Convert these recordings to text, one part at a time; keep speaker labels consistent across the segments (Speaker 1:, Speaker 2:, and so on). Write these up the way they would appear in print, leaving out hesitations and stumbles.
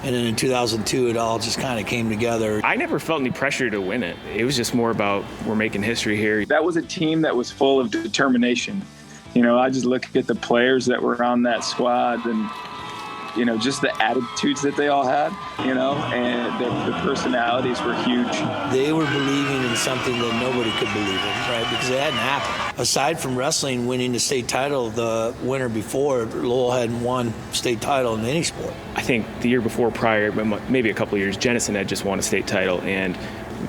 Speaker 1: And then in 2002, it all just kind of came together.
Speaker 2: I never felt any pressure to win it. It was just more about we're making history here.
Speaker 3: That was a team that was full of determination. I just look at the players that were on that squad and, just the attitudes that they all had, and the personalities were huge.
Speaker 1: They were believing in something that nobody could believe in, right? Because it hadn't happened. Aside from wrestling winning the state title the winter before, Lowell hadn't won state title in any sport.
Speaker 2: I think the year before prior, maybe a couple of years, Jennison had just won a state title, and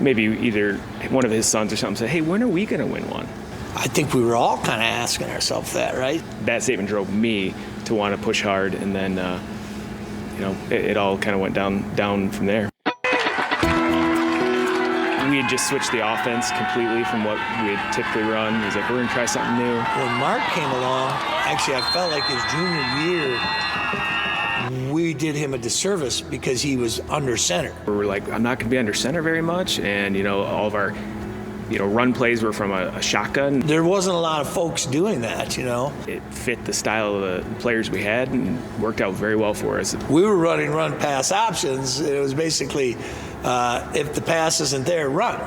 Speaker 2: maybe either one of his sons or something said, hey, when are we going to win one?
Speaker 1: I think we were all kind of asking ourselves that, right?
Speaker 2: That statement drove me to want to push hard, and then, it all kind of went down from there. We had just switched the offense completely from what we had typically run. He was like, we're going to try something new.
Speaker 1: When Mark came along, actually, I felt like his junior year, we did him a disservice because he was under center.
Speaker 2: We were like, I'm not going to be under center very much, and, all of our run plays were from a shotgun.
Speaker 1: There wasn't a lot of folks doing that,
Speaker 2: It fit the style of the players we had and worked out very well for us.
Speaker 1: We were running run-pass options. It was basically, if the pass isn't there, run.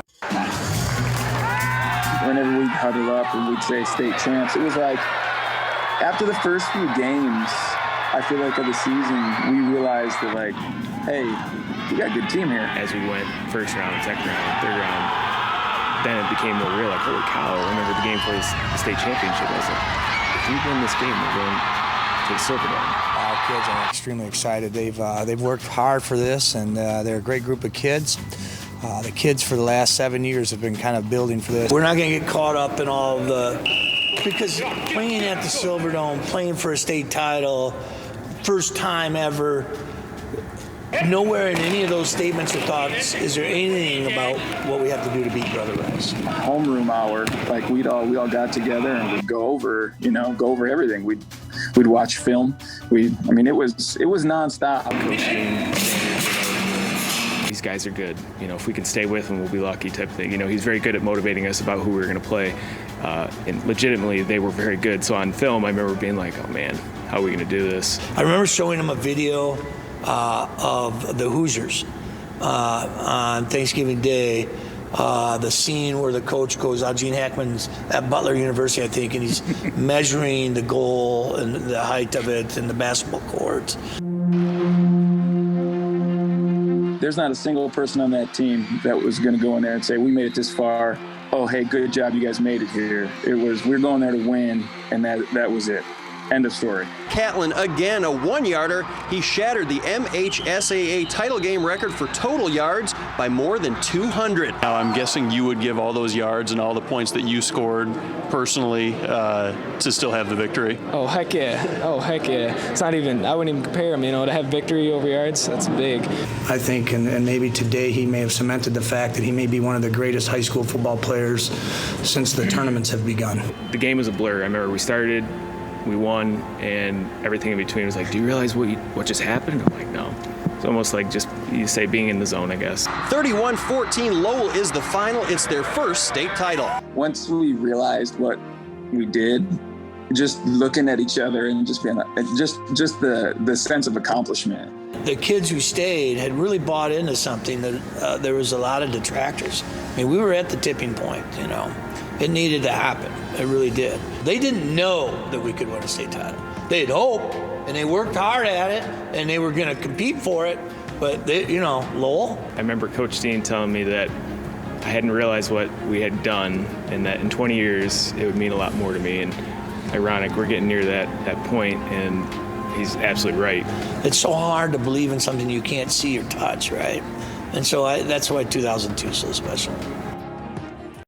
Speaker 3: Whenever we'd huddle up and we'd say state champs, it was like after the first few games, I feel like of the season, we realized that, like, hey, we got a good team here.
Speaker 2: As we went first round, second round, third round, then it became more real, like, holy cow, I remember the game for the state championship. I was like, if we win this game, we're going to the silver dome.
Speaker 4: Our kids are extremely excited. They've worked hard for this, and they're a great group of kids. The kids for the last 7 years have been kind of building for this.
Speaker 1: We're not going to get caught up in all of because playing at the Silverdome, playing for a state title, first time ever, nowhere in any of those statements or thoughts is there anything about what we have to do to beat Brother Rice.
Speaker 3: Homeroom hour, like we all got together and we'd go over everything. We'd watch film. It was nonstop.
Speaker 2: These guys are good. If we can stay with them, we'll be lucky type thing. He's very good at motivating us about who we were going to play. And legitimately, they were very good. So on film, I remember being like, oh man, how are we going to do this? I
Speaker 1: remember showing him a video of the Hoosiers on Thanksgiving Day, the scene where the coach goes out, Gene Hackman's at Butler University, I think, and he's measuring the goal and the height of it and the basketball court.
Speaker 3: There's not a single person on that team that was going to go in there and say, we made it this far. Oh, hey, good job, you guys made it here. It was, we're going there to win, and that was it. End of story.
Speaker 5: Catlin, again, a 1-yarder. He shattered the MHSAA title game record for total yards by more than 200.
Speaker 6: Now, I'm guessing you would give all those yards and all the points that you scored personally to still have the victory.
Speaker 7: Oh, heck yeah. It's not even, I wouldn't even compare them, to have victory over yards, that's big.
Speaker 4: I think, and maybe today he may have cemented the fact that he may be one of the greatest high school football players since the tournaments have begun.
Speaker 2: The game was a blur. I remember we started, we won, and everything in between was like, do you realize what just happened? I'm like, no. It's almost like just, you say, being in the zone, I guess.
Speaker 5: 31-14, Lowell is the final. It's their first state title.
Speaker 3: Once we realized what we did, just looking at each other and just being just the sense of accomplishment.
Speaker 1: The kids who stayed had really bought into something that there was a lot of detractors. We were at the tipping point, It needed to happen. It really did. They didn't know that we could win a state title. They'd hoped, and they worked hard at it, and they were going to compete for it. But, Lowell.
Speaker 2: I remember Coach Dean telling me that I hadn't realized what we had done, and that in 20 years, it would mean a lot more to me. And ironic, we're getting near that point, and he's absolutely right.
Speaker 1: It's so hard to believe in something you can't see or touch, right? And so that's why 2002 is so special.